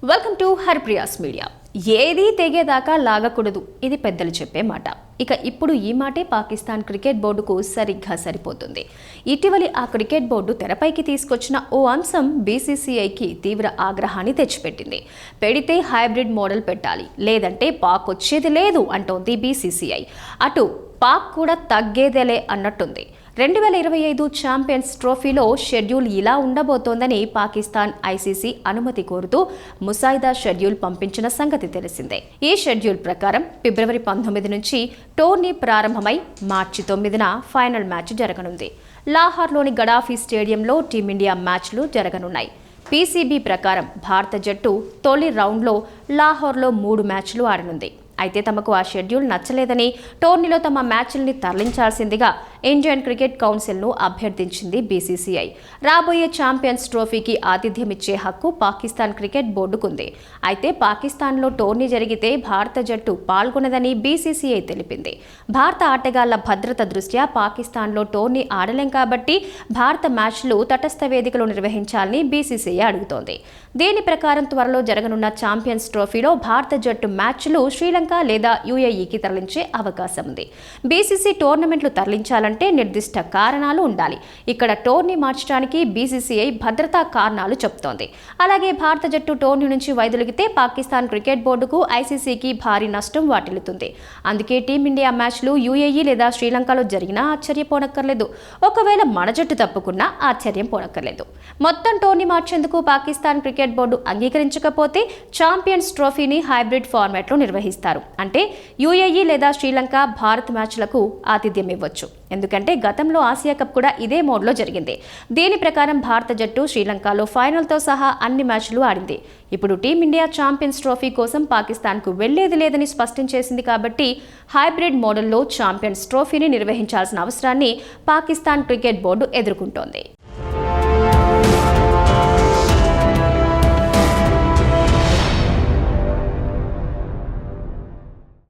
Welcome to Harpriya's media. ఏది తెగేదాకా లాగకూడదు, ఇది పెద్దలు చెప్పే మాట. ఇక ఇప్పుడు ఈ మాటే పాకిస్తాన్ క్రికెట్ బోర్డుకు సరిగ్గా సరిపోతుంది. ఇటీవలి ఆ క్రికెట్ బోర్డు తెరపైకి తీసుకొచ్చిన ఓ అంశం బీసీసీఐకి తీవ్ర ఆగ్రహాన్ని తెచ్చిపెట్టింది. పెడితే హైబ్రిడ్ మోడల్ పెట్టాలి, లేదంటే పాక్ వచ్చేది లేదు అంటోంది బీసీసీఐ. అటు పాక్ కూడా తగ్గేదేలే అన్నట్టుంది. 2025 ఛాంపియన్స్ ట్రోఫీలో షెడ్యూల్ ఇలా ఉండబోతోందని పాకిస్తాన్ ఐసీసీ అనుమతి కోరుతూ ముసాయిదా షెడ్యూల్ పంపించిన సంగతి తెలిసిందే. ఈ షెడ్యూల్ ప్రకారం ఫిబ్రవరి 19 నుంచి టోర్నీ ప్రారంభమై మార్చి 9న ఫైనల్ మ్యాచ్ జరగనుంది. లాహోర్లోని గడాఫీ స్టేడియంలో టీమిండియా మ్యాచ్లు జరగనున్నాయి. పీసీబీ ప్రకారం భారత జట్టు తొలి రౌండ్లో లాహోర్లో 3 మ్యాచ్లు ఆడనుంది. అయితే తమకు ఆ షెడ్యూల్ నచ్చలేదని టోర్నీలో తమ మ్యాచ్ల్ని తరలించాల్సిందిగా ఇండియన్ క్రికెట్ కౌన్సిల్ను అభ్యర్థించింది బీసీసీఐ. రాబోయే ఛాంపియన్స్ ట్రోఫీకి ఆతిథ్యం ఇచ్చే హక్కు పాకిస్తాన్ క్రికెట్ బోర్డుకుంది. అయితే పాకిస్తాన్లో టోర్నీ జరిగితే భారత జట్టు పాల్గొనదని బీసీసీఐ తెలిపింది. భారత ఆటగాళ్ల భద్రత దృష్ట్యా పాకిస్తాన్లో టోర్నీ ఆడలేం కాబట్టి భారత మ్యాచ్లు తటస్థ వేదికలో నిర్వహించాలని బీసీసీఐ అడుగుతోంది. దీని ప్రకారం త్వరలో జరగనున్న ఛాంపియన్స్ ట్రోఫీలో భారత జట్టు మ్యాచ్లు శ్రీలంక లేదా యూఏఈకి తరలించే అవకాశం ఉంది. బీసీసీ టోర్నమెంట్లు తరలించాలంటే నిర్దిష్ట కారణాలు ఉండాలి. ఇక్కడ టోర్నీ మార్చడానికి బీసీసీఐ భద్రతా కారణాలు చెబుతోంది. అలాగే భారత జట్టు టోర్నీ నుంచి వైదొలిగితే పాకిస్తాన్ క్రికెట్ బోర్డుకు ఐసీసీకి భారీ నష్టం వాటిల్లుతుంది. అందుకే టీమిండియా మ్యాచ్లు యూఏఈ లేదా శ్రీలంకలో జరిగినా ఆశ్చర్యపోనక్కర్లేదు. ఒకవేళ మన జట్టు తప్పుకున్నా ఆశ్చర్యం పోనక్కర్లేదు. మొత్తం టోర్నీ మార్చేందుకు పాకిస్తాన్ క్రికెట్ బోర్డు అంగీకరించకపోతే ఛాంపియన్స్ ట్రోఫీని హైబ్రిడ్ ఫార్మాట్లో నిర్వహిస్తారు. అంటే యూఏఈ లేదా శ్రీలంక భారత్ మ్యాచ్లకు ఆతిథ్యం ఇవ్వచ్చు. ఎందుకంటే గతంలో ఆసియా కప్ కూడా ఇదే మోడ్లో జరిగింది. దీని ప్రకారం భారత జట్టు శ్రీలంకలో ఫైనల్తో సహా అన్ని మ్యాచ్లు ఆడింది. ఇప్పుడు టీమిండియా ఛాంపియన్స్ ట్రోఫీ కోసం పాకిస్తాన్కు వెళ్లేది లేదని స్పష్టం చేసింది. కాబట్టి హైబ్రిడ్ మోడల్లో ఛాంపియన్స్ ట్రోఫీని నిర్వహించాల్సిన అవసరాన్ని పాకిస్తాన్ క్రికెట్ బోర్డు ఎదుర్కొంటోంది.